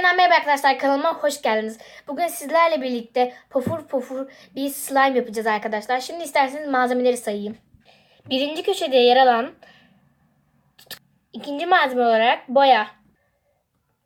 Yeniden merhaba arkadaşlar, kanalıma hoş geldiniz. Bugün sizlerle birlikte pofur pofur bir slime yapacağız arkadaşlar. Şimdi isterseniz malzemeleri sayayım. Birinci köşede yer alan ikinci malzeme olarak boya.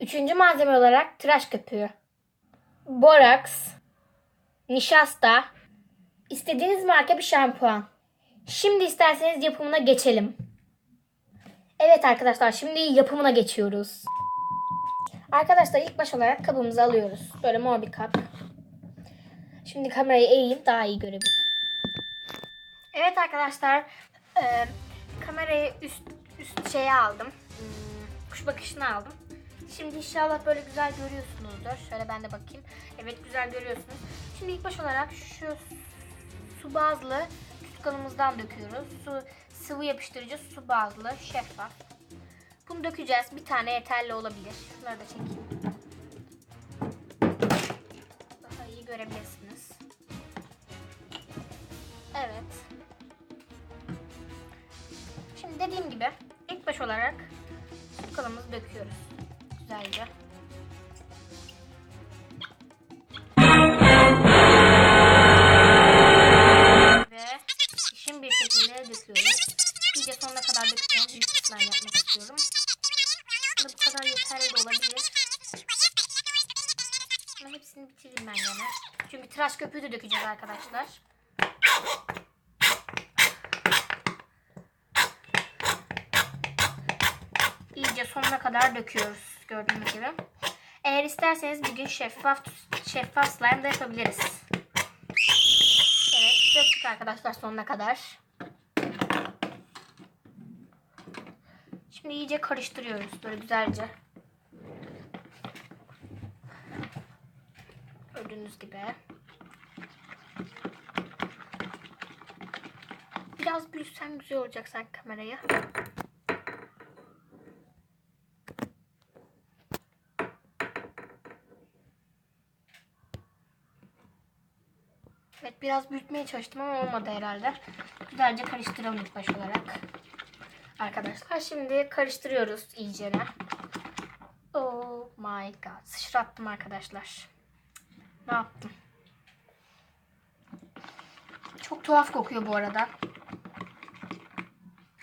Üçüncü malzeme olarak tıraş köpüğü. Boraks. Nişasta. İstediğiniz marka bir şampuan. Şimdi isterseniz yapımına geçelim. Evet arkadaşlar, şimdi yapımına geçiyoruz. Arkadaşlar ilk baş olarak kabımızı alıyoruz. Böyle mor bir kap. Şimdi kamerayı eğeyim daha iyi görebilirim. Evet arkadaşlar, kamerayı üst şeye aldım. Kuş bakışını aldım. Şimdi inşallah böyle güzel görüyorsunuzdur. Şöyle ben de bakayım. Evet, güzel görüyorsunuz. Şimdi ilk baş olarak şu su bazlı tutkalımızdan döküyoruz. Sıvı yapıştırıcı su bazlı şeffaf. Bunu dökeceğiz. Bir tane yeterli olabilir. Şunları da çekeyim. Daha iyi görebilirsiniz. Evet. Şimdi dediğim gibi ilk baş olarak tutkalımızı döküyoruz. Güzelce. Ve işin bir şekilde döküyoruz. İyice sonuna kadar dökeceğim. Büyük bir slime yapmak istiyorum. Şimdi bu kadar yeterli de olabilir. Ama hepsini bitiririm ben gene. Çünkü tıraş köpüğü de dökeceğiz arkadaşlar. İyice sonuna kadar döküyoruz gördüğünüz gibi. Eğer isterseniz bugün şeffaf slime da yapabiliriz. Evet, döktük arkadaşlar sonuna kadar. Şimdi iyice karıştırıyoruz böyle güzelce. Gördüğünüz gibi. Biraz büyütsen güzel olacak sanki kamerayı. Evet, biraz büyütmeye çalıştım ama olmadı herhalde. Güzelce karıştıralım ilk baş olarak. Arkadaşlar şimdi karıştırıyoruz iyicene. Oh my god. Sıçrattım arkadaşlar. Ne yaptım? Çok tuhaf kokuyor bu arada.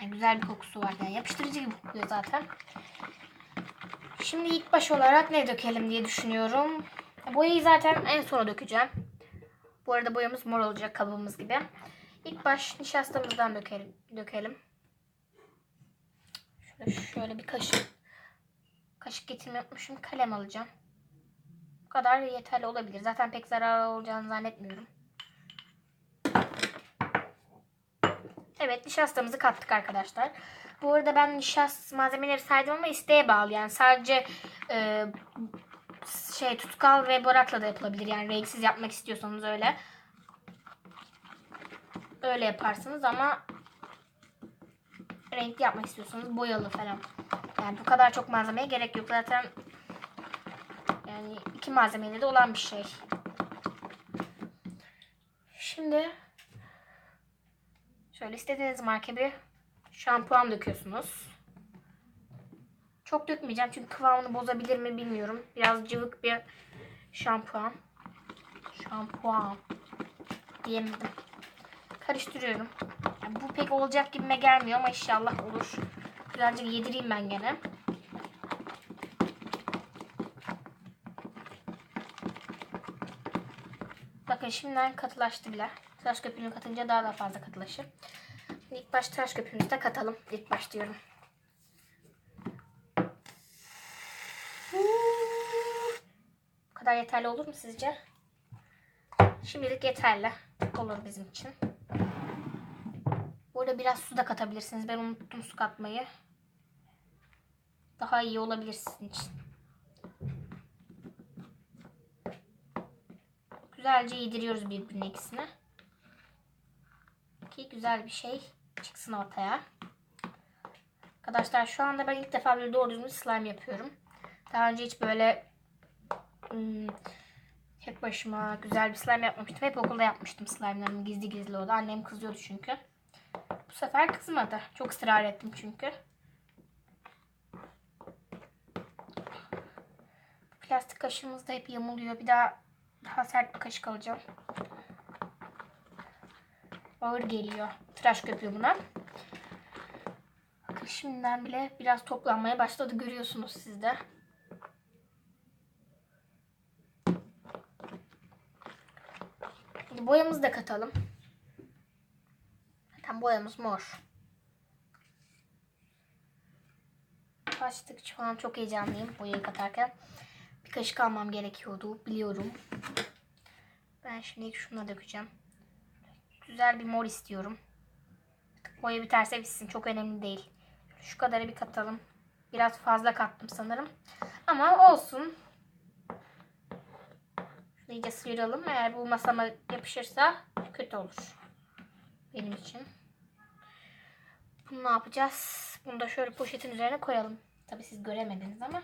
Yani güzel bir kokusu var. Yani yapıştırıcı gibi kokuyor zaten. Şimdi ilk baş olarak ne dökelim diye düşünüyorum. Boyayı zaten en sona dökeceğim. Bu arada boyamız mor olacak kabımız gibi. İlk baş nişastamızdan dökelim. Şöyle bir kaşık getirmeyi unutmuşum. Kalem alacağım. Bu kadar yeterli olabilir. Zaten pek zarar olacağını zannetmiyorum. Evet, nişastamızı kattık arkadaşlar. Bu arada ben malzemeleri saydım ama isteğe bağlı. Yani sadece tutkal ve borakla da yapılabilir. Yani renksiz yapmak istiyorsanız öyle. Öyle yaparsınız ama renkli yapmak istiyorsanız boyalı falan. Yani bu kadar çok malzemeye gerek yok. Zaten yani iki malzemeyle de olan bir şey. Şimdi şöyle istediğiniz marka bir şampuan döküyorsunuz. Çok dökmeyeceğim çünkü kıvamını bozabilir mi bilmiyorum. Biraz cıvık bir şampuan. Şampuan diyemedim. Karıştırıyorum. Yani bu pek olacak gibime gelmiyor ama inşallah olur. Güzelce yedireyim ben gene. Bakın şimdiden katılaştı bile. Tıraş köpüğünü katınca daha da fazla katılaşır. Şimdi ilk baş tıraş köpüğümüzü de katalım. İlk baş diyorum. Bu kadar yeterli olur mu sizce? Şimdilik yeterli olur bizim için. Burada biraz su da katabilirsiniz. Ben unuttum su katmayı. Daha iyi olabilir sizin için. Güzelce yediriyoruz birbirine ikisini. Ki güzel bir şey çıksın ortaya. Arkadaşlar şu anda ben ilk defa bir doğru düzgün slime yapıyorum. Daha önce hiç böyle tek başıma güzel bir slime yapmamıştım. Hep okulda yapmıştım slime'larımı gizli gizli oldu. Annem kızıyordu çünkü. Bu sefer kızmadı. Çok ısrar ettim çünkü. plastik kaşığımız da hep yamuluyor. Bir daha sert bir kaşık alacağım. Ağır geliyor. Tıraş köpüğü buna. Bakın şimdiden bile biraz toplanmaya başladı. Görüyorsunuz siz de. Şimdi boyamızı da katalım. Zaten boyamız mor. Başladık. Şu an çok heyecanlıyım boyayı katarken. Bir kaşık almam gerekiyordu. Biliyorum. Ben şimdi şuna dökeceğim. Güzel bir mor istiyorum. Boya biterse bitsin. Çok önemli değil. Şu kadarı bir katalım. Biraz fazla kattım sanırım. Ama olsun. Şunu iyice sıyıralım. Eğer bu masama yapışırsa kötü olur. Benim için. Bunu ne yapacağız? Bunu da şöyle poşetin üzerine koyalım. Tabii siz göremediniz ama.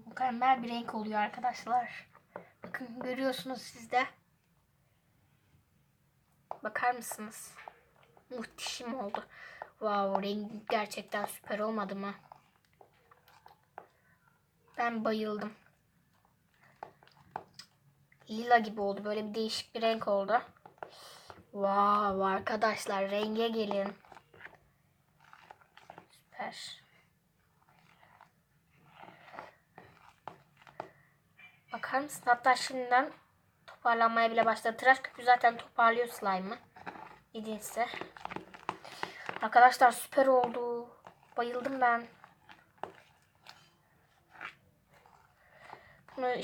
Mükemmel bir renk oluyor arkadaşlar. Bakın görüyorsunuz siz de. Bakar mısınız? Muhteşem oldu. Wow, rengi gerçekten süper olmadı mı? Ben bayıldım. Lila gibi oldu. Böyle bir değişik bir renk oldu. Wow arkadaşlar, renge gelin. Süper. Bakar mısın? Hatta şimdiden toparlanmaya bile başladı. Tıraş köpüğü zaten toparlıyor slime'ı. Neyse. Arkadaşlar süper oldu. Bayıldım ben. Bunu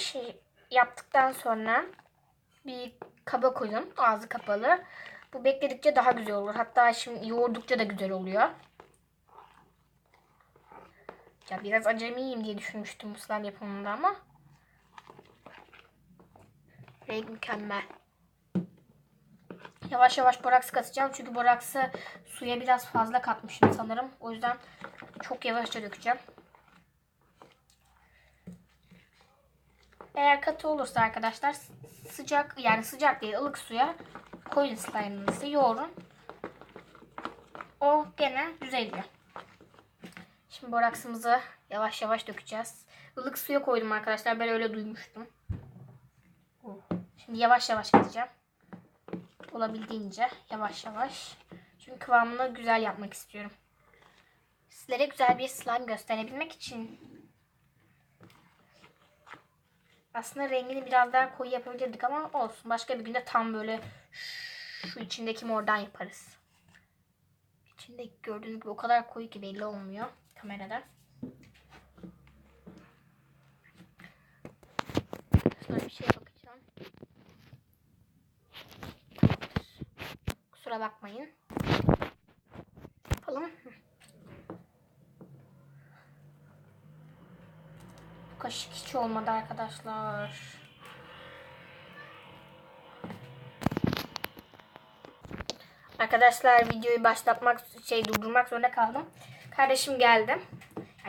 yaptıktan sonra bir kaba koyun. Ağzı kapalı. Bu bekledikçe daha güzel olur. Hatta şimdi yoğurdukça da güzel oluyor. Ya biraz acemiyim diye düşünmüştüm bu slime yapımında ama. Renk mükemmel. Yavaş yavaş boraks katacağım. Çünkü boraksı suya biraz fazla katmışım sanırım. O yüzden çok yavaşça dökeceğim. Eğer katı olursa arkadaşlar sıcak, yani sıcak değil ılık suya koyun slime'ınızı, yoğurun. O gene düzeliyor. Şimdi boraksımızı yavaş yavaş dökeceğiz. Ilık suya koydum arkadaşlar. Ben öyle duymuştum. Şimdi yavaş yavaş katacağım. Olabildiğince yavaş yavaş. Çünkü kıvamını güzel yapmak istiyorum. Sizlere güzel bir slime gösterebilmek için. Aslında rengini biraz daha koyu yapabilirdik ama olsun. Başka bir günde tam böyle şu içindeki mordan yaparız. İçindeki gördüğünüz gibi o kadar koyu ki belli olmuyor kamerada. Şöyle bir şeye bakacağım. Kusura bakmayın. Yapalım. Bu kaşık hiç olmadı arkadaşlar. Arkadaşlar videoyu durdurmak zorunda kaldım. Kardeşim geldi.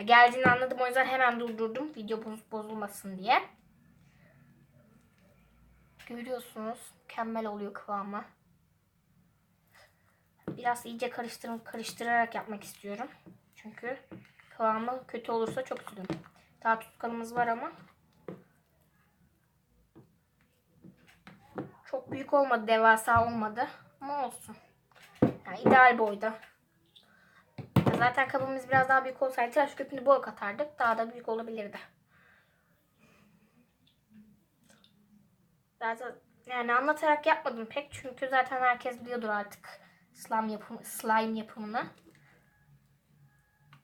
Geldiğini anladım, o yüzden hemen durdurdum. Video bozulmasın diye. Görüyorsunuz mükemmel oluyor kıvamı. Biraz iyice karıştırarak yapmak istiyorum. Çünkü kıvamı kötü olursa çok üzülürüm. Daha tutkalımız var ama çok büyük olmadı, devasa olmadı ama olsun. Yani ideal boyda. Zaten kabımız biraz daha büyük olsaydı tıraş köpüğünü bol katardık. Daha da büyük olabilirdi. Zaten yani anlatarak yapmadım pek. Çünkü zaten herkes biliyordur artık slime yapımını.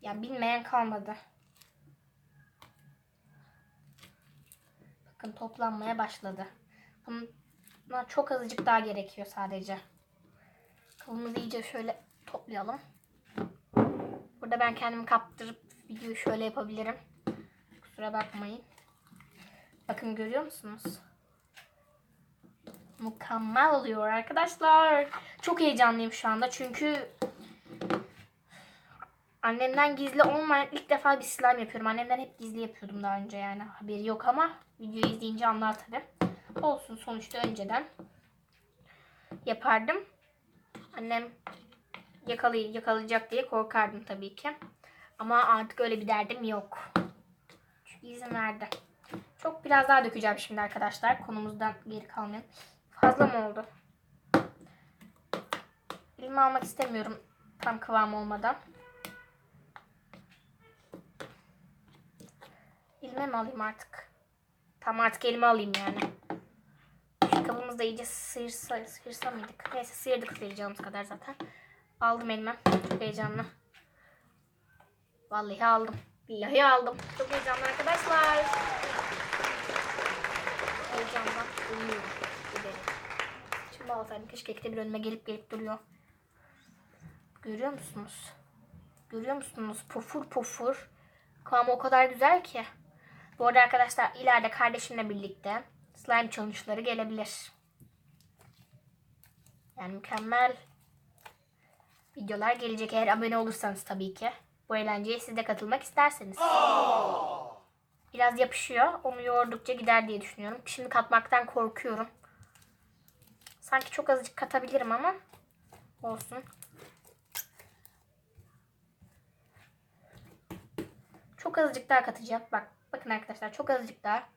Yani bilmeyen kalmadı. Bakın toplanmaya başladı. Buna çok azıcık daha gerekiyor sadece. Kabımızı iyice şöyle toplayalım. Burada ben kendimi kaptırıp videoyu şöyle yapabilirim. Kusura bakmayın. Bakın görüyor musunuz? Mükemmel oluyor arkadaşlar. Çok heyecanlıyım şu anda çünkü annemden gizli olmayan ilk defa bir slime yapıyorum. Annemden hep gizli yapıyordum daha önce, yani haberi yok ama videoyu izleyince anlar tabii. Olsun, sonuçta önceden yapardım. Annem yakalayacak diye korkardım tabii ki. Ama artık öyle bir derdim yok. Çünkü izin verdi. Çok biraz daha dökeceğim şimdi arkadaşlar. Konumuzdan geri kalmayalım. Fazla mı oldu? Elime almak istemiyorum tam kıvam olmadan. Elime mi alayım artık? Tam artık elime alayım yani. Şu kabımızda iyice sıyırsa mıydık? Neyse sıyırdık sıyıracağımız kadar zaten. Aldım elime. Çok heyecanlı. Vallahi aldım. Billahi aldım. Çok heyecanlı arkadaşlar. Heyecandan uyuyorum. Gidelim. Şimdi alsaydım keşke ikide bir önüme gelip duruyor. Görüyor musunuz? Görüyor musunuz? Pofur pofur. Kıvamı o kadar güzel ki. Bu arada arkadaşlar ileride kardeşimle birlikte slime challenge'ları gelebilir. Yani mükemmel videolar gelecek eğer abone olursanız tabii ki. Bu eğlenceye siz de katılmak isterseniz. Biraz yapışıyor. Onu yoğurdukça gider diye düşünüyorum. Şimdi katmaktan korkuyorum. Sanki çok azıcık katabilirim ama olsun. Çok azıcık daha katacağım. Bakın arkadaşlar çok azıcık daha.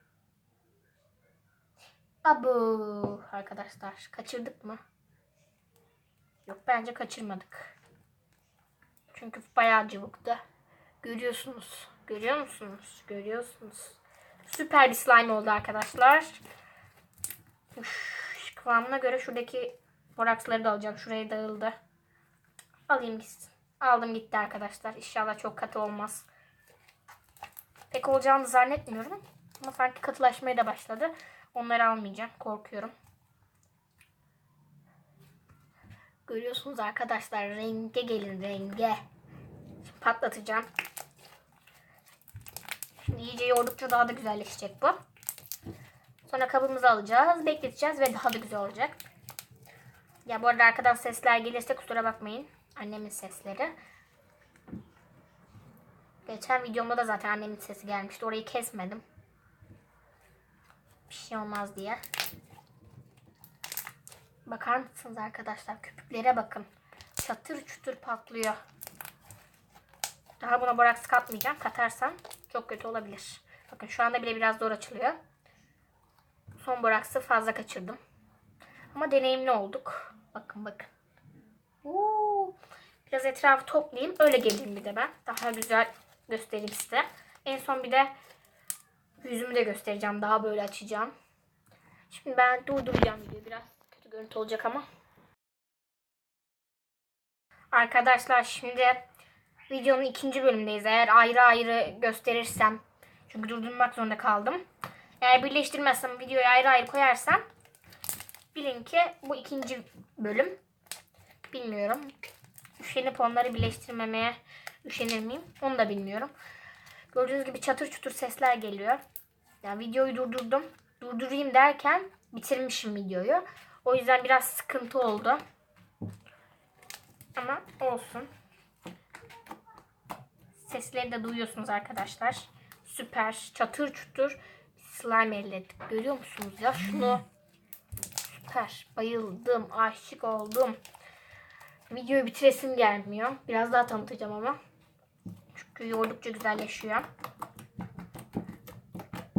Abu arkadaşlar kaçırdık mı? Yok bence kaçırmadık. Çünkü bayağı cıvıktı. Görüyorsunuz. Görüyor musunuz? Görüyorsunuz. Süper bir slime oldu arkadaşlar. Kıvamına göre şuradaki boraksları da alacağım. Şuraya dağıldı. Alayım gitsin. Aldım gitti arkadaşlar. İnşallah çok katı olmaz. Pek olacağını zannetmiyorum. Ama sanki katılaşmaya da başladı. Onları almayacağım. Korkuyorum. Görüyorsunuz arkadaşlar. Renge gelin renge. Şimdi patlatacağım. Şimdi iyice yoğurdukça daha da güzelleşecek bu. Sonra kabımızı alacağız. Bekleteceğiz ve daha da güzel olacak. Ya bu arada arkadan sesler gelirse kusura bakmayın. Annemin sesleri. Geçen videomda da zaten annemin sesi gelmişti. Orayı kesmedim. Bir şey olmaz diye. Bakar mısınız arkadaşlar? Köpüklere bakın. Çatır çutur patlıyor. Daha buna boraks katmayacağım. Katarsam çok kötü olabilir. Bakın şu anda bile biraz zor açılıyor. Son boraksı fazla kaçırdım. Ama deneyimli olduk. Bakın bakın. Biraz etrafı toplayayım. Öyle geleyim bir de ben. Daha güzel göstereyim size. En son bir de yüzümü de göstereceğim. Daha böyle açacağım. Şimdi ben durduracağım videoyu. Biraz kötü görüntü olacak ama. Arkadaşlar şimdi videonun ikinci bölümündeyiz. Eğer ayrı ayrı gösterirsem. Çünkü durdurmak zorunda kaldım. Eğer birleştirmezsem videoyu ayrı ayrı koyarsam bilin ki bu ikinci bölüm. Bilmiyorum. Üşenip onları birleştirmemeye üşenir miyim? Onu da bilmiyorum. Gördüğünüz gibi çatır çutur sesler geliyor. Yani videoyu durdurdum. Durdurayım derken bitirmişim videoyu. O yüzden biraz sıkıntı oldu. Ama olsun. Sesleri de duyuyorsunuz arkadaşlar. Süper. Çatır çutur slime elde ettik. Görüyor musunuz ya şunu? Süper. Bayıldım. Aşık oldum. Videoyu bitiresim gelmiyor. Biraz daha tanıtacağım ama. Çünkü yoğurdukça güzelleşiyor.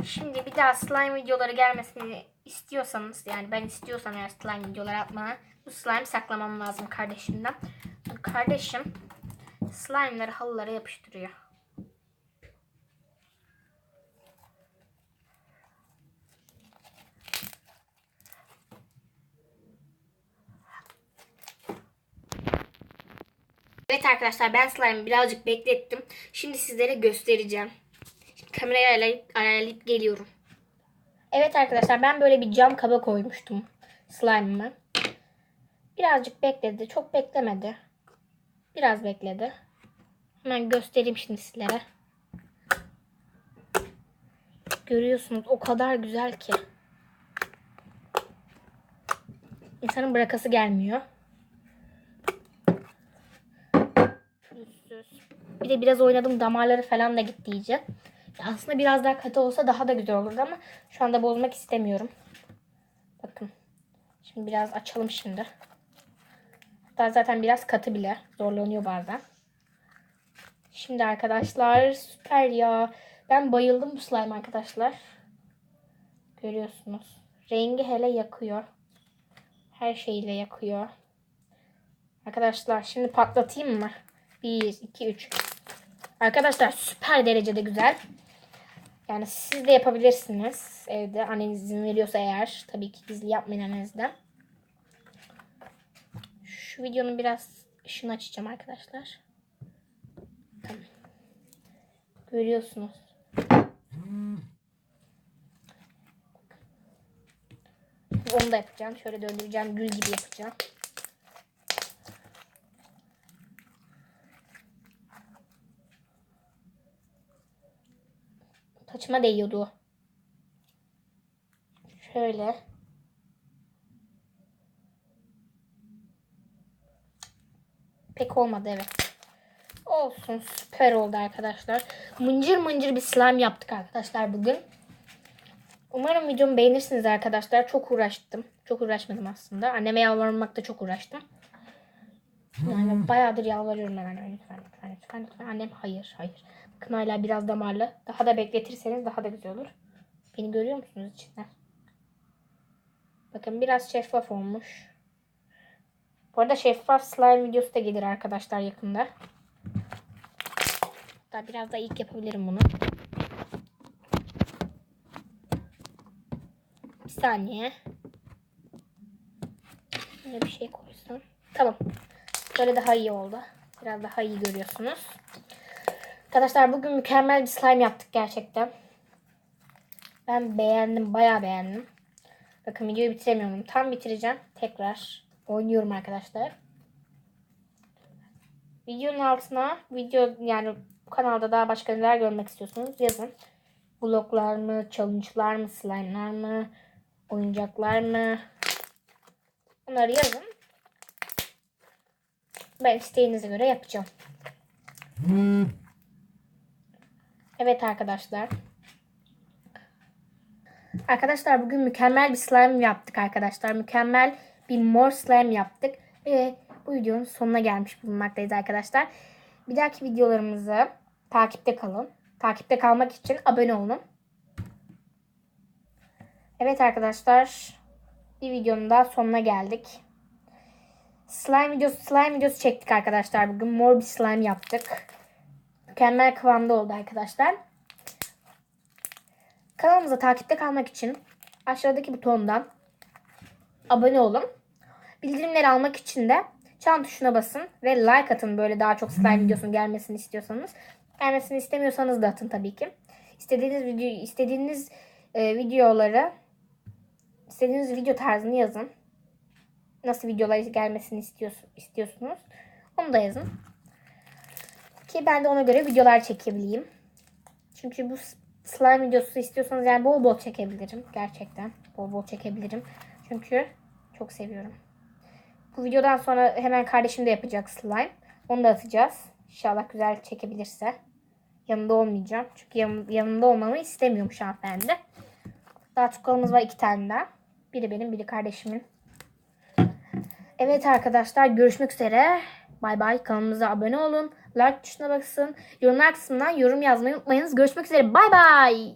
Şimdi bir daha slime videoları gelmesini istiyorsanız, yani ben istiyorsam eğer slime videoları atmaya, bu slime saklamam lazım kardeşimden. Çünkü kardeşim slime'ları halılara yapıştırıyor. Evet arkadaşlar ben slime'ı birazcık beklettim. Şimdi sizlere göstereceğim. Şimdi kamerayı ayarlayıp geliyorum. Evet arkadaşlar ben böyle bir cam kaba koymuştum slime'ımı. Birazcık bekledi. Çok beklemedi. Biraz bekledi. Hemen göstereyim şimdi sizlere. Görüyorsunuz o kadar güzel ki. İnsanın bırakası gelmiyor. Pürüzsüz. Bir de biraz oynadım, damarları falan da gitti iyice. Aslında biraz daha katı olsa daha da güzel olurdu ama şu anda bozmak istemiyorum. Bakın. Şimdi biraz açalım şimdi. Hatta zaten biraz katı bile. Zorlanıyor bazen. Şimdi arkadaşlar süper ya. Ben bayıldım bu slime arkadaşlar. Görüyorsunuz. Rengi hele yakıyor. Her şeyle yakıyor. Arkadaşlar şimdi patlatayım mı? 1, 2, 3. Arkadaşlar süper derecede güzel. Yani siz de yapabilirsiniz evde. Anneniz izin veriyorsa eğer. Tabii ki gizli yapmayın annenizden. Şu videonun biraz ışığını açacağım arkadaşlar. Tamam. Görüyorsunuz. Onu da yapacağım. Şöyle döndüreceğim. Gül gibi yapacağım. Saçıma değiyordu. Şöyle. Pek olmadı evet. Olsun süper oldu arkadaşlar. Mıncır mıncır bir slime yaptık arkadaşlar bugün. Umarım videomu beğenirsiniz arkadaşlar. Çok uğraştım. Çok uğraşmadım aslında. Anneme yalvarmakta çok uğraştım. Yani bayağıdır yalvarıyorum ben anneme. Lütfen. Annem hayır. Bakın hala biraz damarlı. Daha da bekletirseniz daha da güzel olur. Beni görüyor musunuz içinden? Bakın biraz şeffaf olmuş. Bu arada şeffaf slime videosu da gelir arkadaşlar yakında. Hatta biraz da ilk yapabilirim bunu. Bir saniye. Böyle bir şey koysam. Tamam. Böyle daha iyi oldu. Biraz daha iyi görüyorsunuz. Arkadaşlar bugün mükemmel bir slime yaptık gerçekten. Ben beğendim. Bayağı beğendim. Bakın videoyu bitiremiyorum. Tam bitireceğim. Tekrar oynuyorum arkadaşlar. Videonun altına yani bu kanalda daha başka neler görmek istiyorsunuz yazın. Vloglar mı, challenge'lar mı, slime'lar mı, oyuncaklar mı? Bunları yazın. Ben isteğinize göre yapacağım. Evet arkadaşlar. Arkadaşlar bugün mükemmel bir slime yaptık arkadaşlar. Mükemmel bir mor slime yaptık. Ve bu videonun sonuna gelmiş bulunmaktayız arkadaşlar. Bir dahaki videolarımızı takipte kalın. Takipte kalmak için abone olun. Evet arkadaşlar. Bir videonun daha sonuna geldik. Slime videosu çektik arkadaşlar. Bugün mor bir slime yaptık. Mükemmel kıvamda oldu arkadaşlar. Kanalımıza takipte kalmak için aşağıdaki butondan abone olun. Bildirimleri almak için de çan tuşuna basın ve like atın. Böyle daha çok slime videosunun gelmesini istiyorsanız. Gelmesini istemiyorsanız da atın tabii ki. İstediğiniz video tarzını yazın. Nasıl videolar gelmesini istiyorsunuz. Onu da yazın. Ki ben de ona göre videolar çekebileyim. Çünkü bu slime videosu istiyorsanız yani bol bol çekebilirim. Gerçekten bol bol çekebilirim. Çünkü çok seviyorum. Bu videodan sonra hemen kardeşim de yapacak slime. Onu da atacağız. İnşallah güzel çekebilirse. Yanında olmayacağım. Çünkü yanında olmamı istemiyormuş hanımefendi. Daha tukalımız var 2 tane daha. Biri benim, biri kardeşimin. Evet arkadaşlar görüşmek üzere. Bay bay. Kanalımıza abone olun. Like tuşuna basın. Yorumlar kısmından yorum yazmayı unutmayınız. Görüşmek üzere. Bay bay.